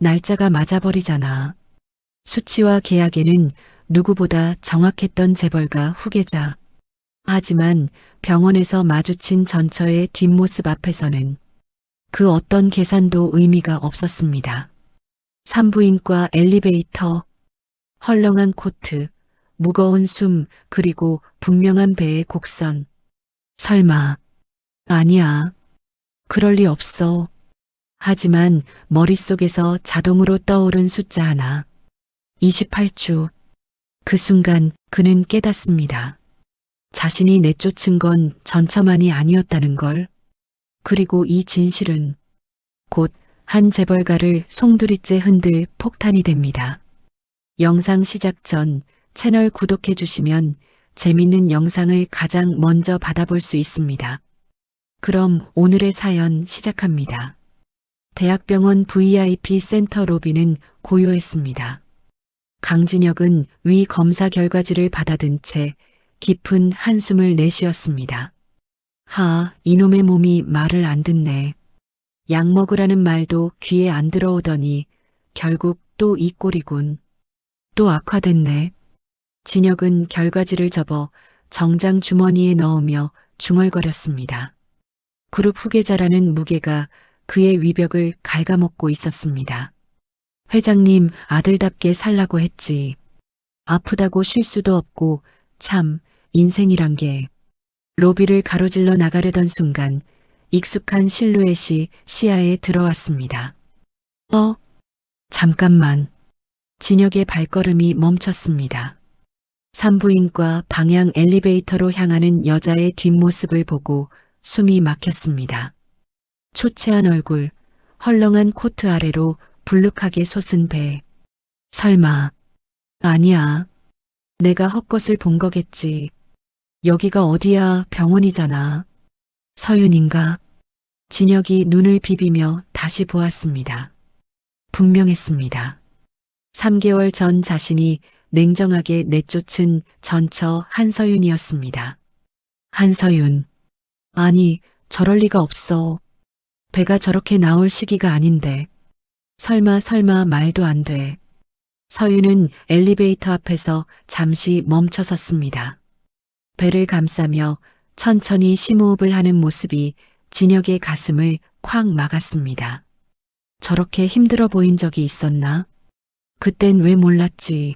날짜가 맞아버리잖아. 수치와 계약에는 누구보다 정확했던 재벌가 후계자. 하지만 병원에서 마주친 전처의 뒷모습 앞에서는 그 어떤 계산도 의미가 없었습니다. 산부인과 엘리베이터, 헐렁한 코트, 무거운 숨, 그리고 분명한 배의 곡선. 설마, 아니야. 그럴 리 없어. 하지만 머릿속에서 자동으로 떠오른 숫자 하나. 28주. 그 순간 그는 깨닫습니다. 자신이 내쫓은 건 전처만이 아니었다는 걸. 그리고 이 진실은 곧 한 재벌가를 송두리째 흔들 폭탄이 됩니다. 영상 시작 전 채널 구독해 주시면 재밌는 영상을 가장 먼저 받아볼 수 있습니다. 그럼 오늘의 사연 시작합니다. 대학병원 VIP 센터 로비는 고요했습니다. 강진혁은 위 검사 결과지를 받아든 채 깊은 한숨을 내쉬었습니다. 이놈의 몸이 말을 안 듣네. 약 먹으라는 말도 귀에 안 들어오더니 결국 또 이 꼴이군. 또 악화됐네. 진혁은 결과지를 접어 정장 주머니에 넣으며 중얼거렸습니다. 그룹 후계자라는 무게가 그의 위벽을 갉아먹고 있었습니다. 회장님 아들답게 살라고 했지. 아프다고 쉴 수도 없고 참 인생이란 게. 로비를 가로질러 나가려던 순간 익숙한 실루엣이 시야에 들어왔습니다. 잠깐만. 진혁의 발걸음이 멈췄습니다. 산부인과 방향 엘리베이터로 향하는 여자의 뒷모습을 보고 숨이 막혔습니다. 초췌한 얼굴, 헐렁한 코트 아래로 불룩하게 솟은 배. 설마, 아니야. 내가 헛것을 본 거겠지. 여기가 어디야, 병원이잖아. 서윤인가? 진혁이 눈을 비비며 다시 보았습니다. 분명했습니다. 3개월 전 자신이 냉정하게 내쫓은 전처 한서윤이었습니다. 한서윤. 아니, 저럴 리가 없어. 배가 저렇게 나올 시기가 아닌데. 설마 말도 안 돼. 서윤은 엘리베이터 앞에서 잠시 멈춰 섰습니다. 배를 감싸며 천천히 심호흡을 하는 모습이 진혁의 가슴을 콱 막았습니다. 저렇게 힘들어 보인 적이 있었나? 그땐 왜 몰랐지?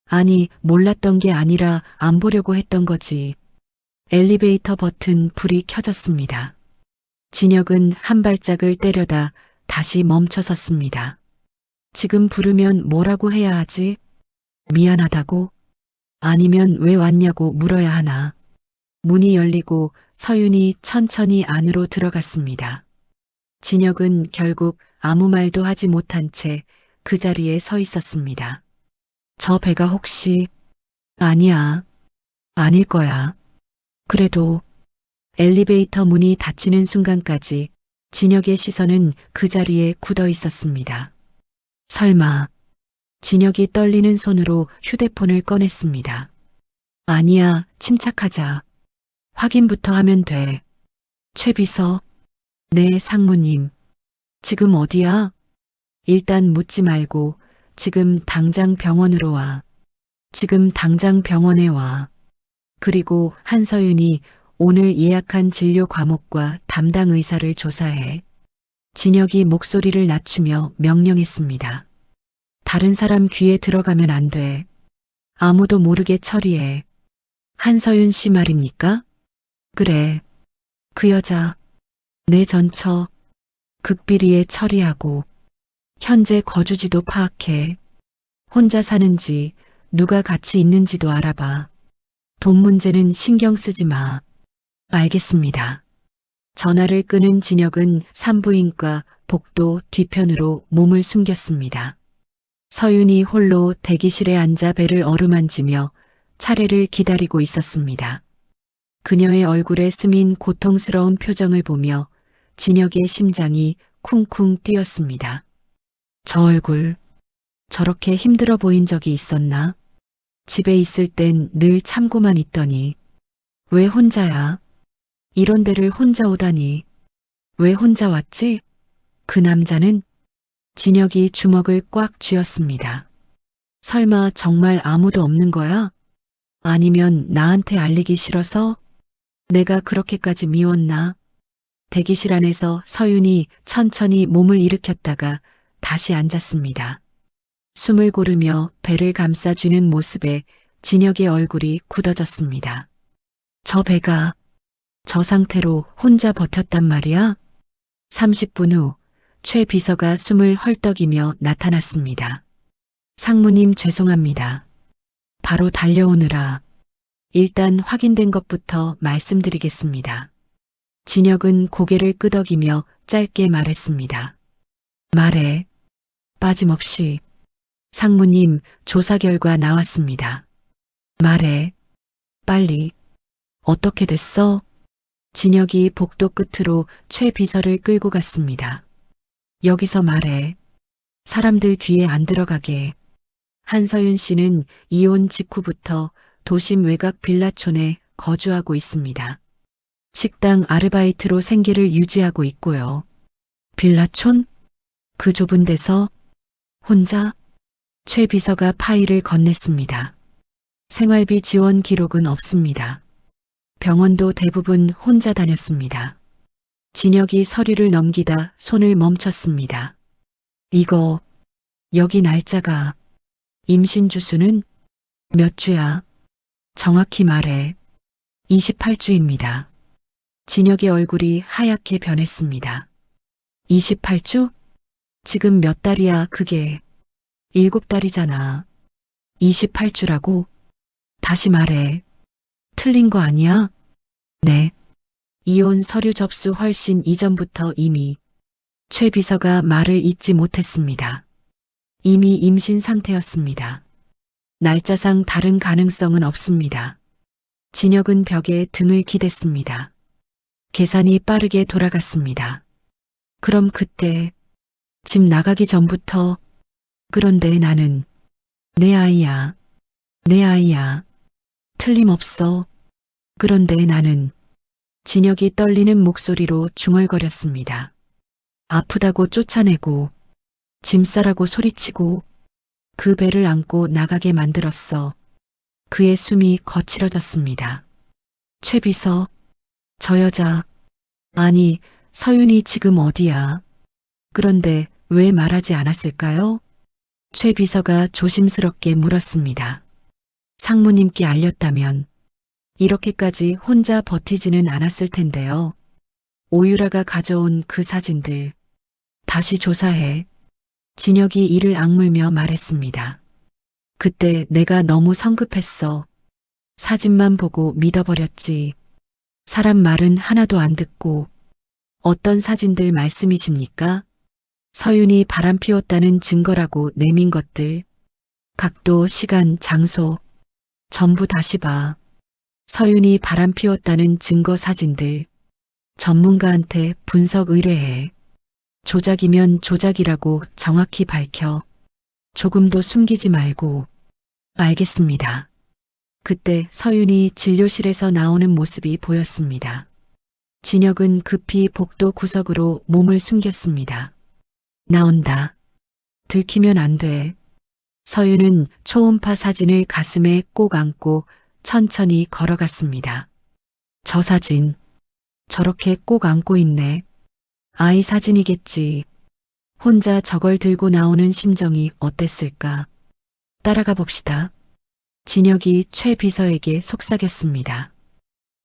아니, 몰랐던 게 아니라 안 보려고 했던 거지. 엘리베이터 버튼 불이 켜졌습니다. 진혁은 한 발짝을 때려다 다시 멈춰 섰습니다. 지금 부르면 뭐라고 해야 하지? 미안하다고? 아니면 왜 왔냐고 물어야 하나? 문이 열리고 서윤이 천천히 안으로 들어갔습니다. 진혁은 결국 아무 말도 하지 못한 채 그 자리에 서 있었습니다. 저 배가 혹시... 아니야. 아닐 거야. 그래도 엘리베이터 문이 닫히는 순간까지 진혁의 시선은 그 자리에 굳어 있었습니다. 설마... 진혁이 떨리는 손으로 휴대폰을 꺼냈습니다. 아니야, 침착하자. 확인부터 하면 돼. 최 비서. 네, 상무님. 지금 어디야? 일단 묻지 말고 지금 당장 병원으로 와. 지금 당장 병원에 와. 그리고 한서윤이 오늘 예약한 진료 과목과 담당 의사를 조사해. 진혁이 목소리를 낮추며 명령했습니다. 다른 사람 귀에 들어가면 안 돼. 아무도 모르게 처리해. 한서윤 씨 말입니까? 그래. 그 여자. 내 전처. 극비리에 처리하고. 현재 거주지도 파악해. 혼자 사는지 누가 같이 있는지도 알아봐. 돈 문제는 신경 쓰지 마. 알겠습니다. 전화를 끊은 진혁은 산부인과 복도 뒤편으로 몸을 숨겼습니다. 서윤이 홀로 대기실에 앉아 배를 어루만지며 차례를 기다리고 있었습니다. 그녀의 얼굴에 스민 고통스러운 표정을 보며 진혁의 심장이 쿵쿵 뛰었습니다. 저 얼굴, 저렇게 힘들어 보인 적이 있었나? 집에 있을 땐 늘 참고만 있더니 왜 혼자야? 이런 데를 혼자 오다니. 왜 혼자 왔지? 그 남자는? 진혁이 주먹을 꽉 쥐었습니다. 설마 정말 아무도 없는 거야? 아니면 나한테 알리기 싫어서? 내가 그렇게까지 미웠나? 대기실 안에서 서윤이 천천히 몸을 일으켰다가 다시 앉았습니다. 숨을 고르며 배를 감싸주는 모습에 진혁의 얼굴이 굳어졌습니다. 저 배가 저 상태로 혼자 버텼단 말이야? 30분 후 최 비서가 숨을 헐떡이며 나타났습니다. 상무님 죄송합니다. 바로 달려오느라 일단 확인된 것부터 말씀드리겠습니다. 진혁은 고개를 끄덕이며 짧게 말했습니다. 말해. 빠짐없이. 상무님, 조사 결과 나왔습니다. 말해. 빨리. 어떻게 됐어? 진혁이 복도 끝으로 최 비서를 끌고 갔습니다. 여기서 말해. 사람들 귀에 안 들어가게. 한서윤 씨는 이혼 직후부터 도심 외곽 빌라촌에 거주하고 있습니다. 식당 아르바이트로 생계를 유지하고 있고요. 빌라촌? 그 좁은 데서? 혼자? 최 비서가 파일을 건넸습니다. 생활비 지원 기록은 없습니다. 병원도 대부분 혼자 다녔습니다. 진혁이 서류를 넘기다 손을 멈췄습니다. 이거, 여기 날짜가, 임신 주수는 몇 주야? 정확히 말해. 28주입니다. 진혁의 얼굴이 하얗게 변했습니다. 28주? 지금 몇 달이야 그게? 7달이잖아. 28주라고? 다시 말해. 틀린 거 아니야? 네. 이혼 서류 접수 훨씬 이전부터 이미 최 비서가 말을 잇지 못했습니다. 이미 임신 상태였습니다. 날짜상 다른 가능성은 없습니다. 진혁은 벽에 등을 기댔습니다. 계산이 빠르게 돌아갔습니다. 그럼 그때 집 나가기 전부터 그런데 나는 내 아이야. 내 아이야. 틀림없어. 그런데 나는 진혁이 떨리는 목소리로 중얼거렸습니다. 아프다고 쫓아내고 짐 싸라고 소리치고 그 배를 안고 나가게 만들었어. 그의 숨이 거칠어졌습니다. 최 비서, 저 여자, 아니 서윤이 지금 어디야? 그런데 왜 말하지 않았을까요? 최 비서가 조심스럽게 물었습니다. 상무님께 알렸다면 이렇게까지 혼자 버티지는 않았을 텐데요. 오유라가 가져온 그 사진들 다시 조사해. 진혁이 이를 악물며 말했습니다. 그때 내가 너무 성급했어. 사진만 보고 믿어버렸지. 사람 말은 하나도 안 듣고. 어떤 사진들 말씀이십니까? 서윤이 바람 피웠다는 증거라고 내민 것들. 각도, 시간, 장소 전부 다시 봐. 서윤이 바람 피웠다는 증거 사진들. 전문가한테 분석 의뢰해. 조작이면 조작이라고 정확히 밝혀. 조금도 숨기지 말고. 알겠습니다. 그때 서윤이 진료실에서 나오는 모습이 보였습니다. 진혁은 급히 복도 구석으로 몸을 숨겼습니다. 나온다. 들키면 안 돼. 서윤은 초음파 사진을 가슴에 꼭 안고 천천히 걸어갔습니다. 저 사진, 저렇게 꼭 안고 있네. 아이 사진이겠지. 혼자 저걸 들고 나오는 심정이 어땠을까? 따라가 봅시다. 진혁이 최 비서에게 속삭였습니다.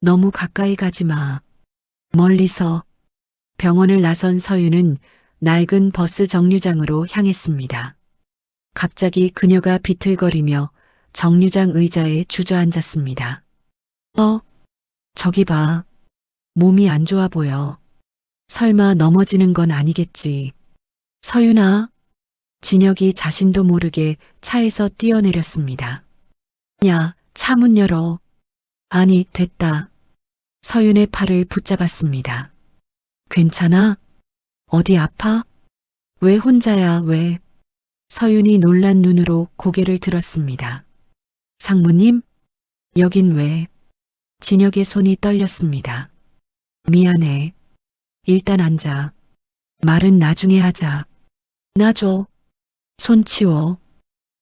너무 가까이 가지 마. 멀리서. 병원을 나선 서윤은 낡은 버스 정류장으로 향했습니다. 갑자기 그녀가 비틀거리며 정류장 의자에 주저앉았습니다. 저기 봐. 몸이 안 좋아 보여. 설마 넘어지는 건 아니겠지. 서윤아. 진혁이 자신도 모르게 차에서 뛰어내렸습니다. 야, 차 문 열어. 아니, 됐다. 서윤의 팔을 붙잡았습니다. 괜찮아? 어디 아파? 왜 혼자야, 왜? 서윤이 놀란 눈으로 고개를 들었습니다. 상무님? 여긴 왜? 진혁의 손이 떨렸습니다. 미안해. 일단 앉아. 말은 나중에 하자. 놔줘. 손 치워.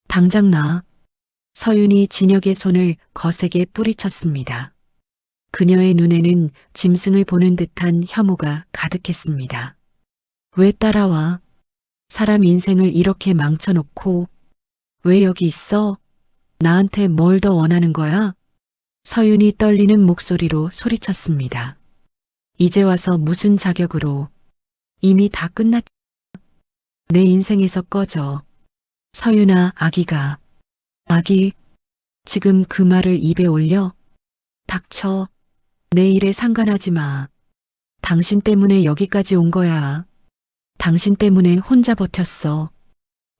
당장 놔. 서윤이 진혁의 손을 거세게 뿌리쳤습니다. 그녀의 눈에는 짐승을 보는 듯한 혐오가 가득했습니다. 왜 따라와? 사람 인생을 이렇게 망쳐놓고 왜 여기 있어? 나한테 뭘 더 원하는 거야? 서윤이 떨리는 목소리로 소리쳤습니다. 이제 와서 무슨 자격으로? 이미 다 끝났. 내 인생에서 꺼져. 서윤아, 아기가. 아기. 지금 그 말을 입에 올려? 닥쳐. 내 일에 상관하지 마. 당신 때문에 여기까지 온 거야. 당신 때문에 혼자 버텼어.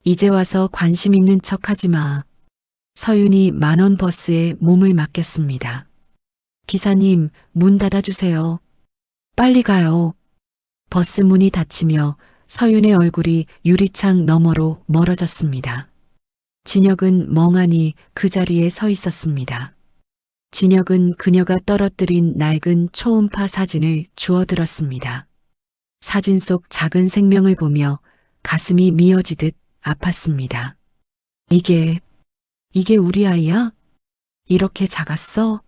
이제 와서 관심 있는 척 하지 마. 서윤이 만원 버스에 몸을 맡겼습니다. 기사님, 문 닫아주세요. 빨리 가요. 버스 문이 닫히며 서윤의 얼굴이 유리창 너머로 멀어졌습니다. 진혁은 멍하니 그 자리에 서 있었습니다. 진혁은 그녀가 떨어뜨린 낡은 초음파 사진을 주워들었습니다. 사진 속 작은 생명을 보며 가슴이 미어지듯 아팠습니다. 이게 우리 아이야? 이렇게 작았어?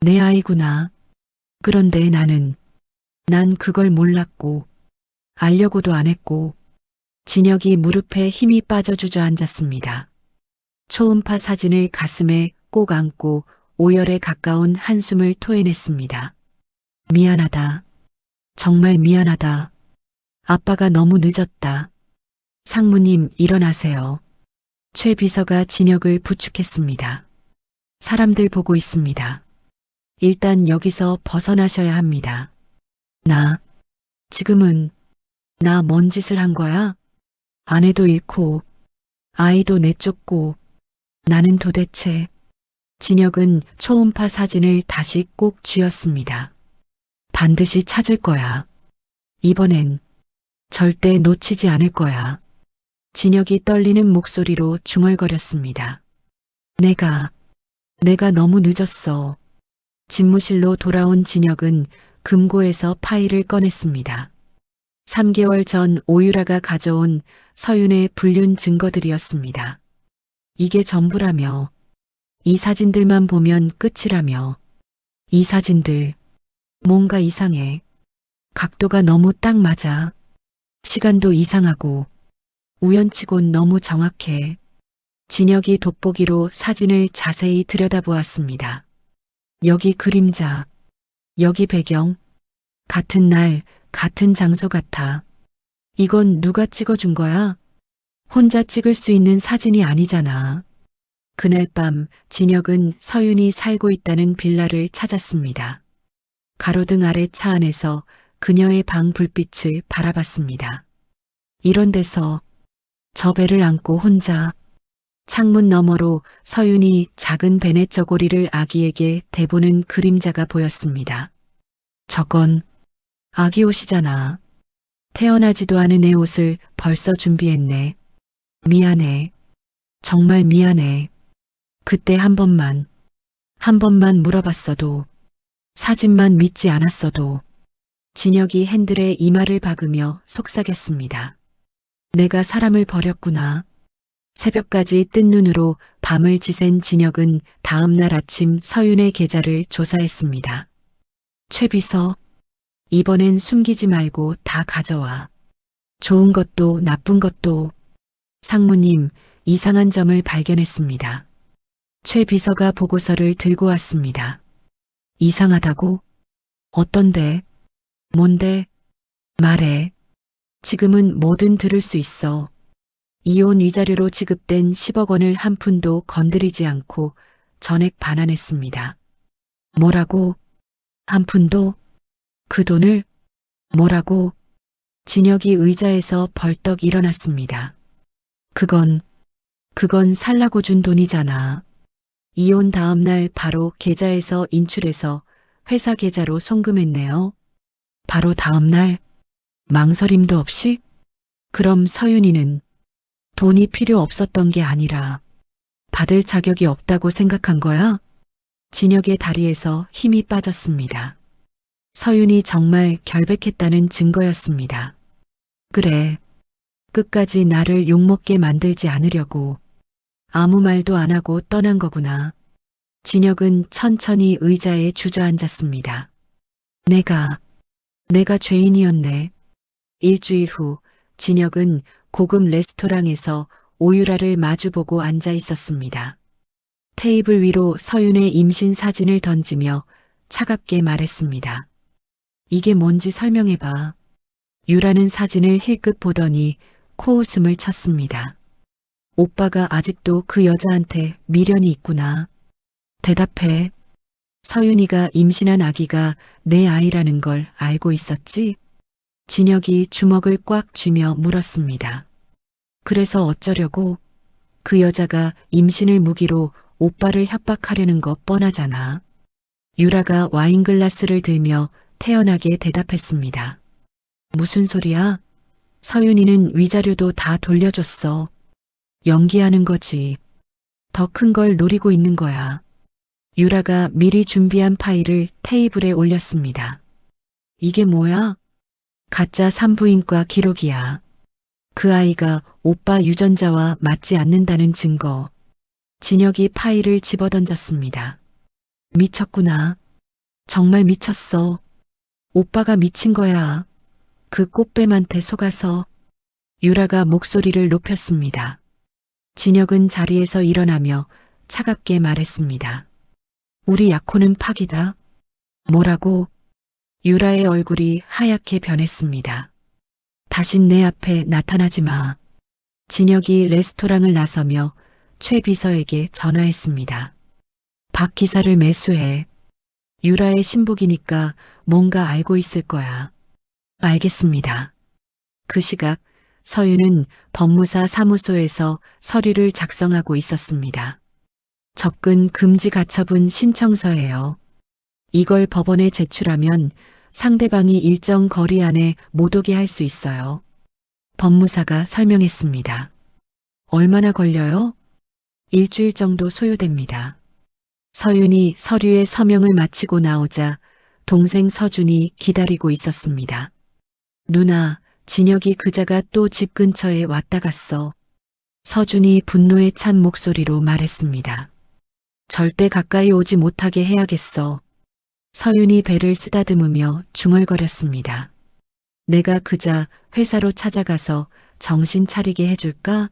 내 아이구나. 그런데 난 그걸 몰랐고, 알려고도 안 했고, 진혁이 무릎에 힘이 빠져 주저앉았습니다. 초음파 사진을 가슴에 꼭 안고 오열에 가까운 한숨을 토해냈습니다. 미안하다. 정말 미안하다. 아빠가 너무 늦었다. 상무님, 일어나세요. 최 비서가 진혁을 부축했습니다. 사람들 보고 있습니다. 일단 여기서 벗어나셔야 합니다. 지금은 나 뭔 짓을 한 거야? 아내도 잃고 아이도 내쫓고 나는 도대체. 진혁은 초음파 사진을 다시 꼭 쥐었습니다. 반드시 찾을 거야. 이번엔 절대 놓치지 않을 거야. 진혁이 떨리는 목소리로 중얼거렸습니다. 내가 너무 늦었어. 집무실로 돌아온 진혁은 금고에서 파일을 꺼냈습니다. 3개월 전 오유라가 가져온 서윤의 불륜 증거들이었습니다. 이게 전부라며. 이 사진들만 보면 끝이라며. 이 사진들. 뭔가 이상해. 각도가 너무 딱 맞아. 시간도 이상하고. 우연치곤 너무 정확해. 진혁이 돋보기로 사진을 자세히 들여다보았습니다. 여기 그림자. 여기 배경. 같은 날, 같은 장소 같아. 이건 누가 찍어준 거야? 혼자 찍을 수 있는 사진이 아니잖아. 그날 밤 진혁은 서윤이 살고 있다는 빌라를 찾았습니다. 가로등 아래 차 안에서 그녀의 방 불빛을 바라봤습니다. 이런 데서 저 배를 안고 혼자. 창문 너머로 서윤이 작은 베넷 저고리를 아기에게 대보는 그림자가 보였습니다. 저건 아기 옷이잖아. 태어나지도 않은 애 옷을 벌써 준비했네. 미안해. 정말 미안해. 그때 한 번만 물어봤어도, 사진만 믿지 않았어도. 진혁이 핸들에 이마를 박으며 속삭였습니다. 내가 사람을 버렸구나. 새벽까지 뜬 눈으로 밤을 지샌 진혁은 다음 날 아침 서윤의 계좌를 조사했습니다. 최 비서, 이번엔 숨기지 말고 다 가져와. 좋은 것도 나쁜 것도. 상무님, 이상한 점을 발견했습니다. 최 비서가 보고서를 들고 왔습니다. 이상하다고? 어떤데? 뭔데? 말해. 지금은 뭐든 들을 수 있어. 이혼 위자료로 지급된 10억 원을 한 푼도 건드리지 않고 전액 반환했습니다. 뭐라고? 한 푼도? 그 돈을? 뭐라고? 진혁이 의자에서 벌떡 일어났습니다. 그건 살라고 준 돈이잖아. 이혼 다음 날 바로 계좌에서 인출해서 회사 계좌로 송금했네요. 바로 다음 날? 망설임도 없이? 그럼 서윤이는 돈이 필요 없었던 게 아니라 받을 자격이 없다고 생각한 거야? 진혁의 다리에서 힘이 빠졌습니다. 서윤이 정말 결백했다는 증거였습니다. 그래. 끝까지 나를 욕먹게 만들지 않으려고 아무 말도 안 하고 떠난 거구나. 진혁은 천천히 의자에 주저앉았습니다. 내가 죄인이었네. 일주일 후 진혁은 고급 레스토랑에서 오유라를 마주보고 앉아 있었습니다. 테이블 위로 서윤의 임신 사진을 던지며 차갑게 말했습니다. 이게 뭔지 설명해봐. 유라는 사진을 힐끗 보더니 코웃음을 쳤습니다. 오빠가 아직도 그 여자한테 미련이 있구나. 대답해. 서윤이가 임신한 아기가 내 아이라는 걸 알고 있었지? 진혁이 주먹을 꽉 쥐며 물었습니다. 그래서 어쩌려고? 그 여자가 임신을 무기로 오빠를 협박하려는 거 뻔하잖아. 유라가 와인글라스를 들며 태연하게 대답했습니다. 무슨 소리야? 서윤이는 위자료도 다 돌려줬어. 연기하는 거지. 더 큰 걸 노리고 있는 거야. 유라가 미리 준비한 파일을 테이블에 올렸습니다. 이게 뭐야? 가짜 산부인과 기록이야. 그 아이가 오빠 유전자와 맞지 않는다는 증거. 진혁이 파일을 집어던졌습니다. 미쳤구나. 정말 미쳤어. 오빠가 미친 거야. 그 꽃뱀한테 속아서. 유라가 목소리를 높였습니다. 진혁은 자리에서 일어나며 차갑게 말했습니다. 우리 약혼은 파기다. 뭐라고? 유라의 얼굴이 하얗게 변했습니다. 다신 내 앞에 나타나지 마. 진혁이 레스토랑을 나서며 최 비서에게 전화했습니다. 박 기사를 매수해. 유라의 신복이니까 뭔가 알고 있을 거야. 알겠습니다. 그 시각 서윤은 법무사 사무소에서 서류를 작성하고 있었습니다. 접근 금지 가처분 신청서예요. 이걸 법원에 제출하면 상대방이 일정 거리 안에 못 오게 할 수 있어요. 법무사가 설명했습니다. 얼마나 걸려요? 일주일 정도 소요됩니다. 서윤이 서류에 서명을 마치고 나오자 동생 서준이 기다리고 있었습니다. 누나, 진혁이 그자가 또 집 근처에 왔다 갔어. 서준이 분노에 찬 목소리로 말했습니다. 절대 가까이 오지 못하게 해야겠어. 서윤이 배를 쓰다듬으며 중얼거렸습니다. 내가 그자 회사로 찾아가서 정신 차리게 해줄까?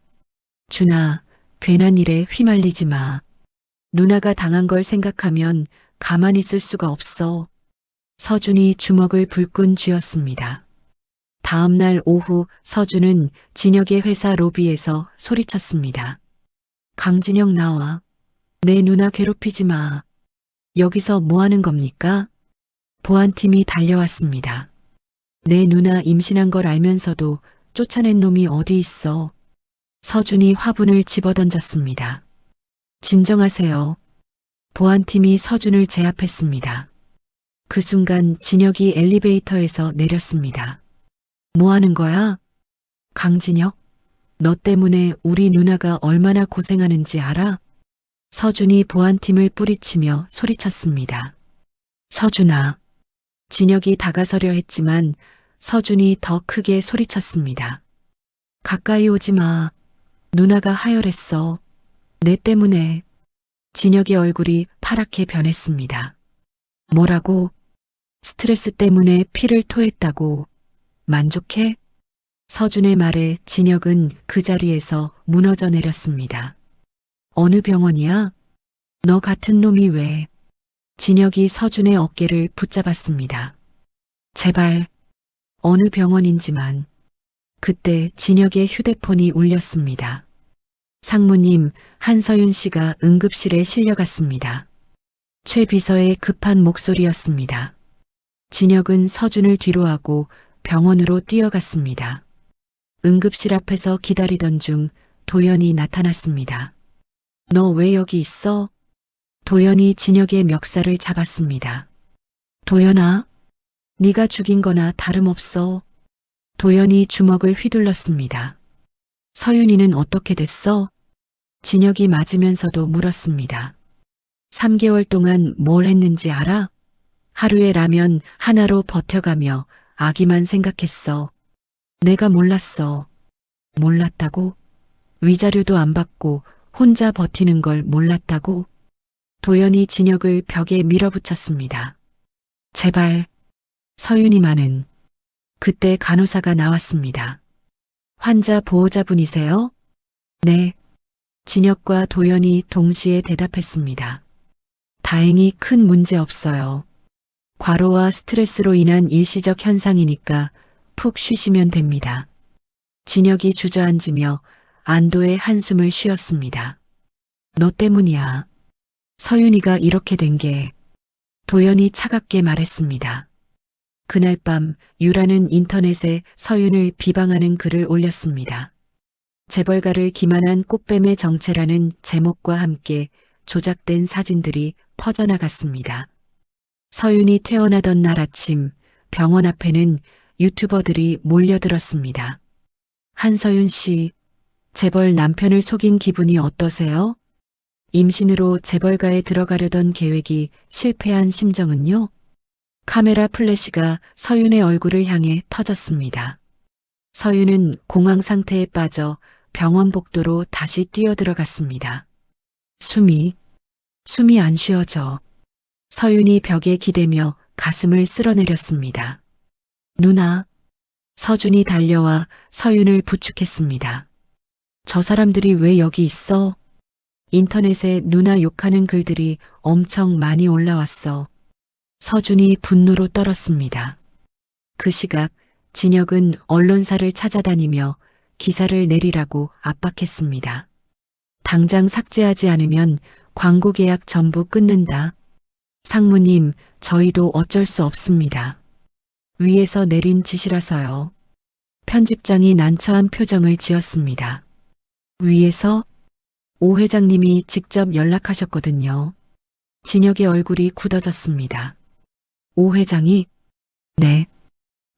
준아, 괜한 일에 휘말리지 마. 누나가 당한 걸 생각하면 가만히 있을 수가 없어. 서준이 주먹을 불끈 쥐었습니다. 다음 날 오후 서준은 진혁의 회사 로비에서 소리쳤습니다. 강진혁 나와. 내 누나 괴롭히지 마. 여기서 뭐 하는 겁니까? 보안팀이 달려왔습니다. 내 누나 임신한 걸 알면서도 쫓아낸 놈이 어디 있어. 서준이 화분을 집어던졌습니다. 진정하세요. 보안팀이 서준을 제압했습니다. 그 순간 진혁이 엘리베이터에서 내렸습니다. 뭐 하는 거야? 강진혁, 너 때문에 우리 누나가 얼마나 고생하는지 알아? 서준이 보안팀을 뿌리치며 소리쳤습니다. 서준아. 진혁이 다가서려 했지만 서준이 더 크게 소리쳤습니다. 가까이 오지 마. 누나가 하혈했어. 내 때문에. 진혁의 얼굴이 파랗게 변했습니다. 뭐라고? 스트레스 때문에 피를 토했다고. 만족해? 서준의 말에 진혁은 그 자리에서 무너져 내렸습니다. 어느 병원이야? 너 같은 놈이 왜? 진혁이 서준의 어깨를 붙잡았습니다. 제발, 어느 병원인지만. 그때 진혁의 휴대폰이 울렸습니다. 상무님, 한서윤 씨가 응급실에 실려갔습니다. 최 비서의 급한 목소리였습니다. 진혁은 서준을 뒤로하고 병원으로 뛰어갔습니다. 응급실 앞에서 기다리던 중 도연이 나타났습니다. 너 왜 여기 있어? 도연이 진혁의 멱살을 잡았습니다. 도연아, 네가 죽인 거나 다름없어. 도연이 주먹을 휘둘렀습니다. 서윤이는 어떻게 됐어? 진혁이 맞으면서도 물었습니다. 3개월 동안 뭘 했는지 알아? 하루에 라면 하나로 버텨가며 아기만 생각했어. 내가 몰랐어. 몰랐다고? 위자료도 안 받고 혼자 버티는 걸 몰랐다고? 도연이 진혁을 벽에 밀어붙였습니다. 제발. 서윤이만은. 그때 간호사가 나왔습니다. 환자 보호자분이세요? 네. 진혁과 도연이 동시에 대답했습니다. 다행히 큰 문제 없어요. 과로와 스트레스로 인한 일시적 현상이니까 푹 쉬시면 됩니다. 진혁이 주저앉으며 안도의 한숨을 쉬었습니다. 너 때문이야. 서윤이가 이렇게 된 게. 도연이 차갑게 말했습니다. 그날 밤 유라는 인터넷에 서윤을 비방하는 글을 올렸습니다. 재벌가를 기만한 꽃뱀의 정체라는 제목과 함께 조작된 사진들이 퍼져나갔습니다. 서윤이 태어나던 날 아침 병원 앞에는 유튜버들이 몰려들었습니다. 한서윤 씨, 재벌 남편을 속인 기분이 어떠세요? 임신으로 재벌가에 들어가려던 계획이 실패한 심정은요? 카메라 플래시가 서윤의 얼굴을 향해 터졌습니다. 서윤은 공황 상태에 빠져 병원 복도로 다시 뛰어들어갔습니다. 숨이 안 쉬어져. 서윤이 벽에 기대며 가슴을 쓸어내렸습니다. 누나. 서준이 달려와 서윤을 부축했습니다. 저 사람들이 왜 여기 있어? 인터넷에 누나 욕하는 글들이 엄청 많이 올라왔어. 서준이 분노로 떨었습니다. 그 시각 진혁은 언론사를 찾아다니며 기사를 내리라고 압박했습니다. 당장 삭제하지 않으면 광고 계약 전부 끊는다. 상무님, 저희도 어쩔 수 없습니다. 위에서 내린 지시라서요. 편집장이 난처한 표정을 지었습니다. 위에서? 오 회장님이 직접 연락하셨거든요. 진혁의 얼굴이 굳어졌습니다. 오 회장이? 네.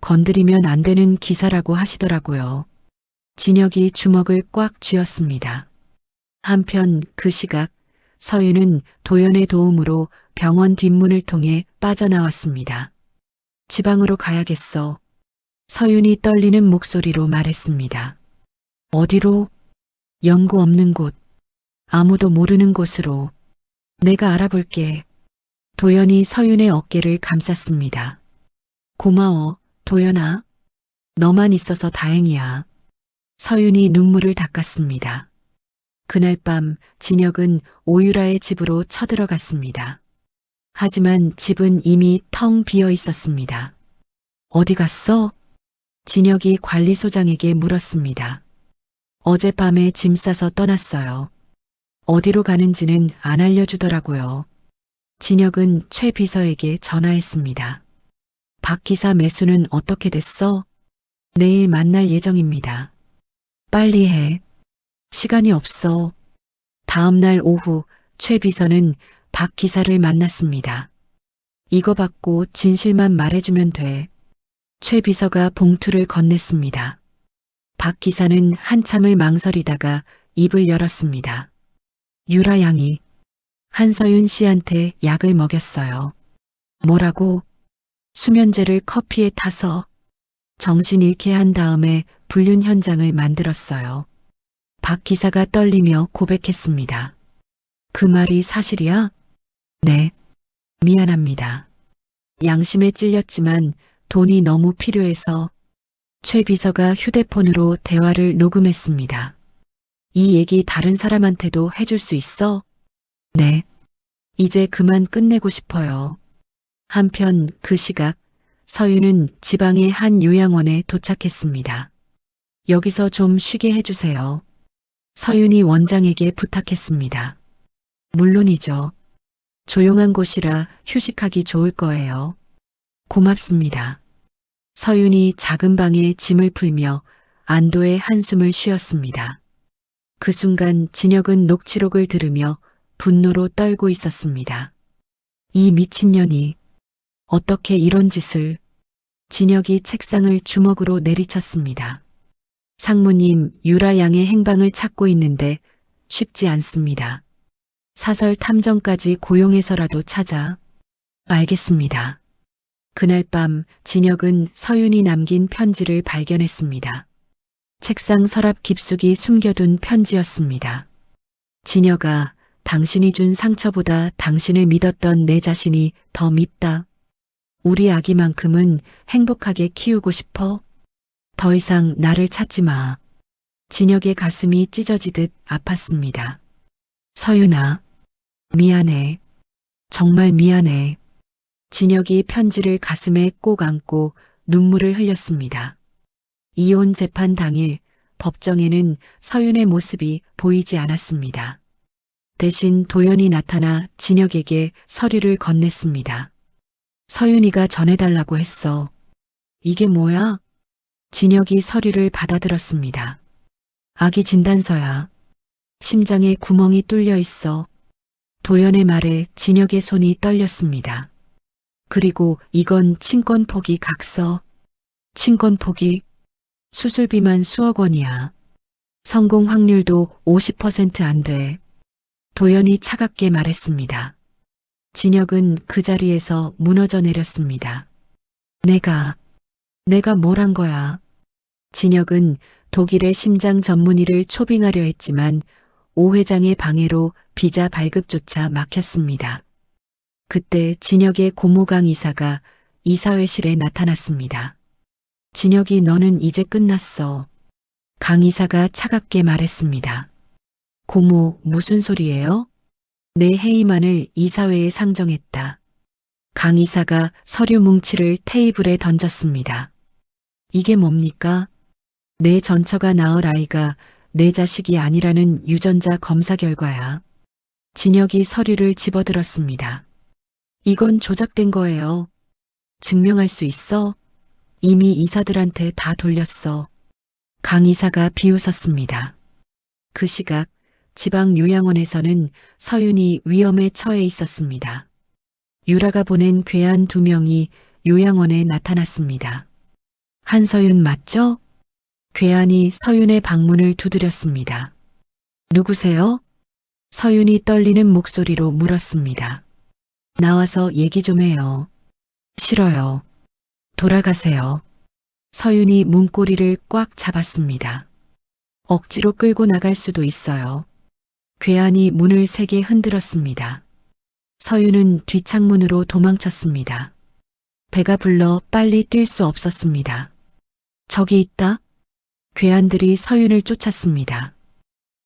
건드리면 안 되는 기사라고 하시더라고요. 진혁이 주먹을 꽉 쥐었습니다. 한편 그 시각 서윤은 도연의 도움으로 병원 뒷문을 통해 빠져나왔습니다. 지방으로 가야겠어. 서윤이 떨리는 목소리로 말했습니다. 어디로? 연고 없는 곳. 아무도 모르는 곳으로. 내가 알아볼게. 도연이 서윤의 어깨를 감쌌습니다. 고마워, 도연아. 너만 있어서 다행이야. 서윤이 눈물을 닦았습니다. 그날 밤 진혁은 오유라의 집으로 쳐들어갔습니다. 하지만 집은 이미 텅 비어 있었습니다. 어디 갔어? 진혁이 관리소장에게 물었습니다. 어젯밤에 짐 싸서 떠났어요. 어디로 가는지는 안 알려주더라고요. 진혁은 최 비서에게 전화했습니다. 박 기사 매수는 어떻게 됐어? 내일 만날 예정입니다. 빨리 해. 시간이 없어. 다음 날 오후 최 비서는 박 기사를 만났습니다. 이거 받고 진실만 말해주면 돼. 최 비서가 봉투를 건넸습니다. 박 기사는 한참을 망설이다가 입을 열었습니다. 유라 양이 한서윤 씨한테 약을 먹였어요. 뭐라고? 수면제를 커피에 타서 정신 잃게 한 다음에 불륜 현장을 만들었어요. 박 기사가 떨리며 고백했습니다. 그 말이 사실이야? 네. 미안합니다. 양심에 찔렸지만 돈이 너무 필요해서. 최 비서가 휴대폰으로 대화를 녹음했습니다. 이 얘기 다른 사람한테도 해줄 수 있어? 네. 이제 그만 끝내고 싶어요. 한편 그 시각 서윤은 지방의 한 요양원에 도착했습니다. 여기서 좀 쉬게 해주세요. 서윤이 원장에게 부탁했습니다. 물론이죠. 조용한 곳이라 휴식하기 좋을 거예요. 고맙습니다. 서윤이 작은 방에 짐을 풀며 안도의 한숨을 쉬었습니다. 그 순간 진혁은 녹취록을 들으며 분노로 떨고 있었습니다. 이 미친년이 어떻게 이런 짓을. 진혁이 책상을 주먹으로 내리쳤습니다. 상무님, 유라 양의 행방을 찾고 있는데 쉽지 않습니다. 사설 탐정까지 고용해서라도 찾아. 알겠습니다. 그날 밤 진혁은 서윤이 남긴 편지를 발견했습니다. 책상 서랍 깊숙이 숨겨둔 편지였습니다. 진혁아, 당신이 준 상처보다 당신을 믿었던 내 자신이 더 밉다. 우리 아기만큼은 행복하게 키우고 싶어. 더 이상 나를 찾지 마. 진혁의 가슴이 찢어지듯 아팠습니다. 서윤아, 미안해. 정말 미안해. 진혁이 편지를 가슴에 꼭 안고 눈물을 흘렸습니다. 이혼 재판 당일 법정에는 서윤의 모습이 보이지 않았습니다. 대신 도연이 나타나 진혁에게 서류를 건넸습니다. 서윤이가 전해달라고 했어. 이게 뭐야? 진혁이 서류를 받아들었습니다. 아기 진단서야. 심장에 구멍이 뚫려 있어. 도연의 말에 진혁의 손이 떨렸습니다. 그리고 이건 친권 포기 각서. 친권 포기? 수술비만 수억 원이야. 성공 확률도 50% 안 돼. 도연이 차갑게 말했습니다. 진혁은 그 자리에서 무너져 내렸습니다. 내가 뭘 한 거야? 진혁은 독일의 심장 전문의를 초빙하려 했지만 오 회장의 방해로 비자 발급조차 막혔습니다. 그때 진혁의 고모강 이사가 이사회실에 나타났습니다. 진혁이 너는 이제 끝났어. 강 이사가 차갑게 말했습니다. 고모, 무슨 소리예요? 내 해임안을 이사회에 상정했다. 강 이사가 서류 뭉치를 테이블에 던졌습니다. 이게 뭡니까? 내 전처가 낳을 아이가 내 자식이 아니라는 유전자 검사 결과야. 진혁이 서류를 집어들었습니다. 이건 조작된 거예요. 증명할 수 있어? 이미 이사들한테 다 돌렸어. 강 이사가 비웃었습니다. 그 시각 지방 요양원에서는 서윤이 위험에 처해 있었습니다. 유라가 보낸 괴한 2명이 요양원에 나타났습니다. 한서윤 맞죠? 괴한이 서윤의 방문을 두드렸습니다. 누구세요? 서윤이 떨리는 목소리로 물었습니다. 나와서 얘기 좀 해요. 싫어요. 돌아가세요. 서윤이 문고리를 꽉 잡았습니다. 억지로 끌고 나갈 수도 있어요. 괴한이 문을 세게 흔들었습니다. 서윤은 뒷창문으로 도망쳤습니다. 배가 불러 빨리 뛸 수 없었습니다. 저기 있다. 괴한들이 서윤을 쫓았습니다.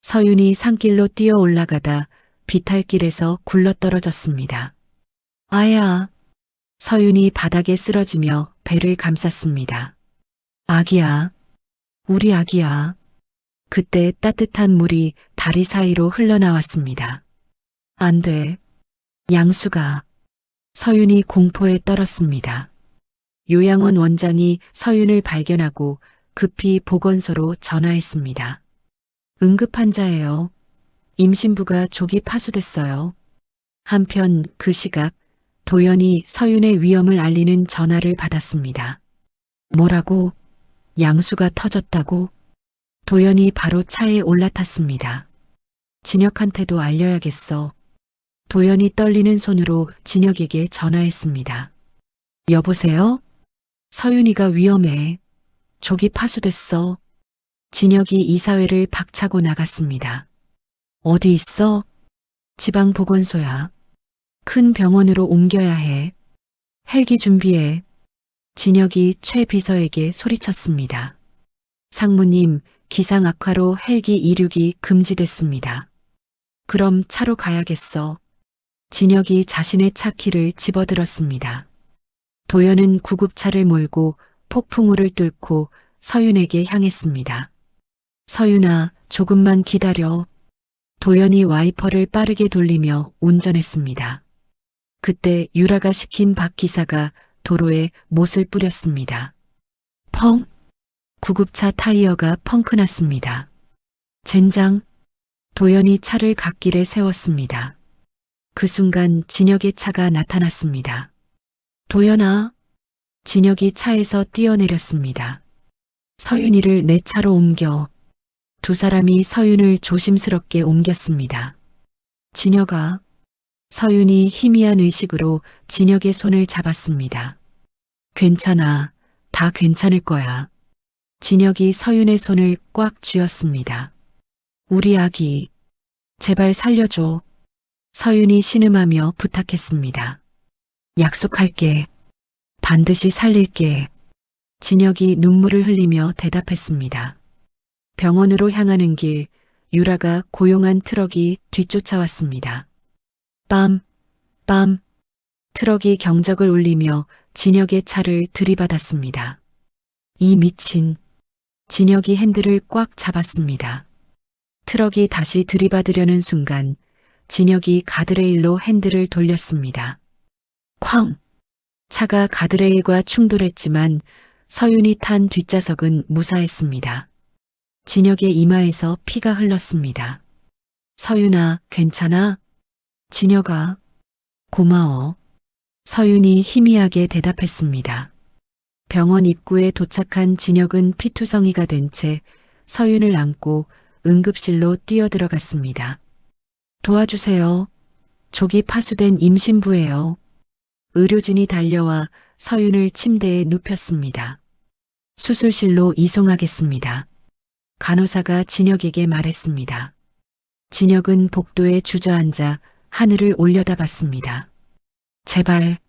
서윤이 산길로 뛰어 올라가다 비탈길에서 굴러떨어졌습니다. 아야. 서윤이 바닥에 쓰러지며 배를 감쌌습니다. 아기야. 우리 아기야. 그때 따뜻한 물이 다리 사이로 흘러나왔습니다. 안 돼. 양수가. 서윤이 공포에 떨었습니다. 요양원 원장이 서윤을 발견하고 급히 보건소로 전화했습니다. 응급환자예요. 임신부가 조기 파수됐어요. 한편 그 시각 도연이 서윤의 위험을 알리는 전화를 받았습니다. 뭐라고? 양수가 터졌다고? 도연이 바로 차에 올라탔습니다. 진혁한테도 알려야겠어. 도연이 떨리는 손으로 진혁에게 전화했습니다. 여보세요? 서윤이가 위험해. 조기 파수됐어. 진혁이 이사회를 박차고 나갔습니다. 어디 있어? 지방보건소야. 큰 병원으로 옮겨야 해. 헬기 준비해. 진혁이 최 비서에게 소리쳤습니다. 상무님, 기상 악화로 헬기 이륙이 금지됐습니다. 그럼 차로 가야겠어. 진혁이 자신의 차 키를 집어들었습니다. 도연은 구급차를 몰고 폭풍우를 뚫고 서윤에게 향했습니다. 서윤아, 조금만 기다려. 도연이 와이퍼를 빠르게 돌리며 운전했습니다. 그때 유라가 시킨 박 기사가 도로에 못을 뿌렸습니다. 펑! 구급차 타이어가 펑크 났습니다. 젠장! 도연이 차를 갓길에 세웠습니다. 그 순간 진혁의 차가 나타났습니다. 도연아! 진혁이 차에서 뛰어내렸습니다. 서윤이를 내 차로 옮겨. 두 사람이 서윤을 조심스럽게 옮겼습니다. 진혁아. 서윤이 희미한 의식으로 진혁의 손을 잡았습니다. 괜찮아. 다 괜찮을 거야. 진혁이 서윤의 손을 꽉 쥐었습니다. 우리 아기, 제발 살려줘. 서윤이 신음하며 부탁했습니다. 약속할게. 반드시 살릴게. 진혁이 눈물을 흘리며 대답했습니다. 병원으로 향하는 길, 유라가 고용한 트럭이 뒤쫓아왔습니다. 빰, 빰. 트럭이 경적을 울리며 진혁의 차를 들이받았습니다. 이 미친. 진혁이 핸들을 꽉 잡았습니다. 트럭이 다시 들이받으려는 순간 진혁이 가드레일로 핸들을 돌렸습니다. 쾅! 차가 가드레일과 충돌했지만 서윤이 탄 뒷좌석은 무사했습니다. 진혁의 이마에서 피가 흘렀습니다. 서윤아, 괜찮아? 진혁아, 고마워. 서윤이 희미하게 대답했습니다. 병원 입구에 도착한 진혁은 피투성이가 된 채 서윤을 안고 응급실로 뛰어들어갔습니다. 도와주세요. 족이 파수된 임신부예요. 의료진이 달려와 서윤을 침대에 눕혔습니다. 수술실로 이송하겠습니다. 간호사가 진혁에게 말했습니다. 진혁은 복도에 주저앉아 하늘을 올려다봤습니다. 제발,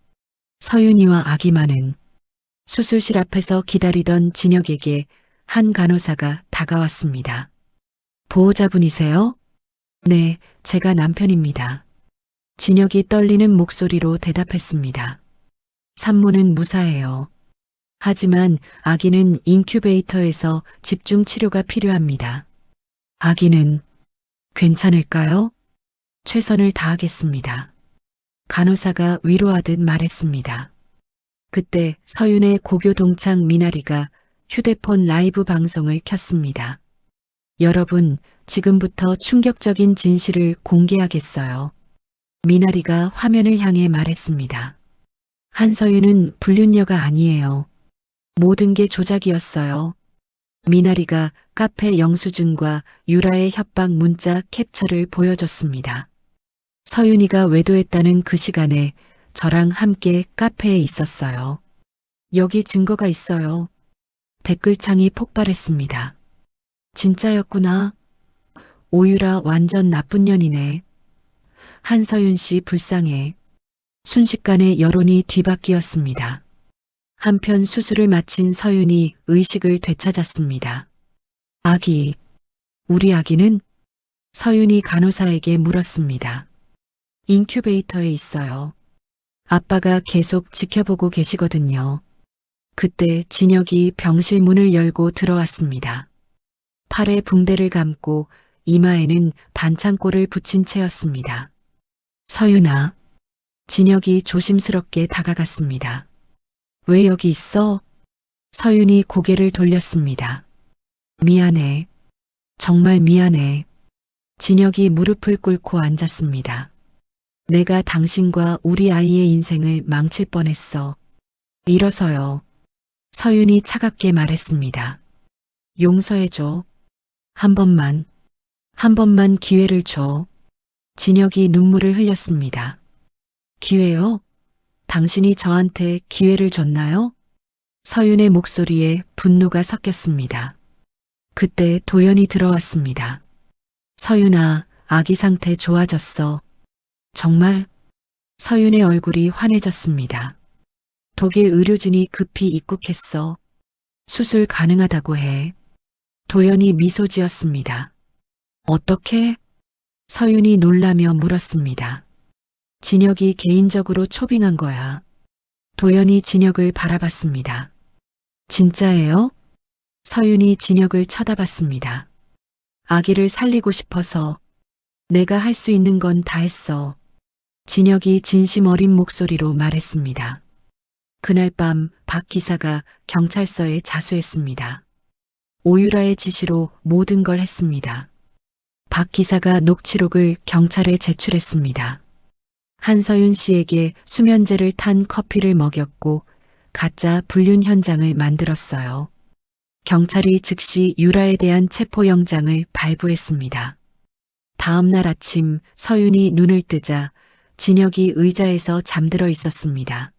서윤이와 아기만은. 수술실 앞에서 기다리던 진혁에게 한 간호사가 다가왔습니다. 보호자분이세요? 네, 제가 남편입니다. 진혁이 떨리는 목소리로 대답했습니다. 산모는 무사해요. 하지만 아기는 인큐베이터에서 집중 치료가 필요합니다. 아기는 괜찮을까요? 최선을 다하겠습니다. 간호사가 위로하듯 말했습니다. 그때 서윤의 고교 동창 미나리가 휴대폰 라이브 방송을 켰습니다. 여러분, 지금부터 충격적인 진실을 공개하겠어요. 미나리가 화면을 향해 말했습니다. 한서윤은 불륜녀가 아니에요. 모든 게 조작이었어요. 미나리가 카페 영수증과 유라의 협박 문자 캡처를 보여줬습니다. 서윤이가 외도했다는 그 시간에 저랑 함께 카페에 있었어요. 여기 증거가 있어요. 댓글창이 폭발했습니다. 진짜였구나. 오유라 완전 나쁜 년이네. 한서윤 씨 불쌍해. 순식간에 여론이 뒤바뀌었습니다. 한편 수술을 마친 서윤이 의식을 되찾았습니다. 아기, 우리 아기는? 서윤이 간호사에게 물었습니다. 인큐베이터에 있어요. 아빠가 계속 지켜보고 계시거든요. 그때 진혁이 병실 문을 열고 들어왔습니다. 팔에 붕대를 감고 이마에는 반창고를 붙인 채였습니다. 서윤아. 진혁이 조심스럽게 다가갔습니다. 왜 여기 있어? 서윤이 고개를 돌렸습니다. 미안해. 정말 미안해. 진혁이 무릎을 꿇고 앉았습니다. 내가 당신과 우리 아이의 인생을 망칠 뻔했어. 일어서요. 서윤이 차갑게 말했습니다. 용서해줘. 한 번만 기회를 줘. 진혁이 눈물을 흘렸습니다. 기회요? 당신이 저한테 기회를 줬나요? 서윤의 목소리에 분노가 섞였습니다. 그때 도연이 들어왔습니다. 서윤아, 아기 상태 좋아졌어. 정말? 서윤의 얼굴이 환해졌습니다. 독일 의료진이 급히 입국했어. 수술 가능하다고 해. 도연이 미소 지었습니다. 어떻게? 서윤이 놀라며 물었습니다. 진혁이 개인적으로 초빙한 거야. 도연이 진혁을 바라봤습니다. 진짜예요? 서윤이 진혁을 쳐다봤습니다. 아기를 살리고 싶어서 내가 할 수 있는 건 다 했어. 진혁이 진심 어린 목소리로 말했습니다. 그날 밤 박 기사가 경찰서에 자수했습니다. 오유라의 지시로 모든 걸 했습니다. 박 기사가 녹취록을 경찰에 제출했습니다. 한서윤 씨에게 수면제를 탄 커피를 먹였고 가짜 불륜 현장을 만들었어요. 경찰이 즉시 유라에 대한 체포영장을 발부했습니다. 다음 날 아침 서윤이 눈을 뜨자 진혁이 의자에서 잠들어 있었습니다.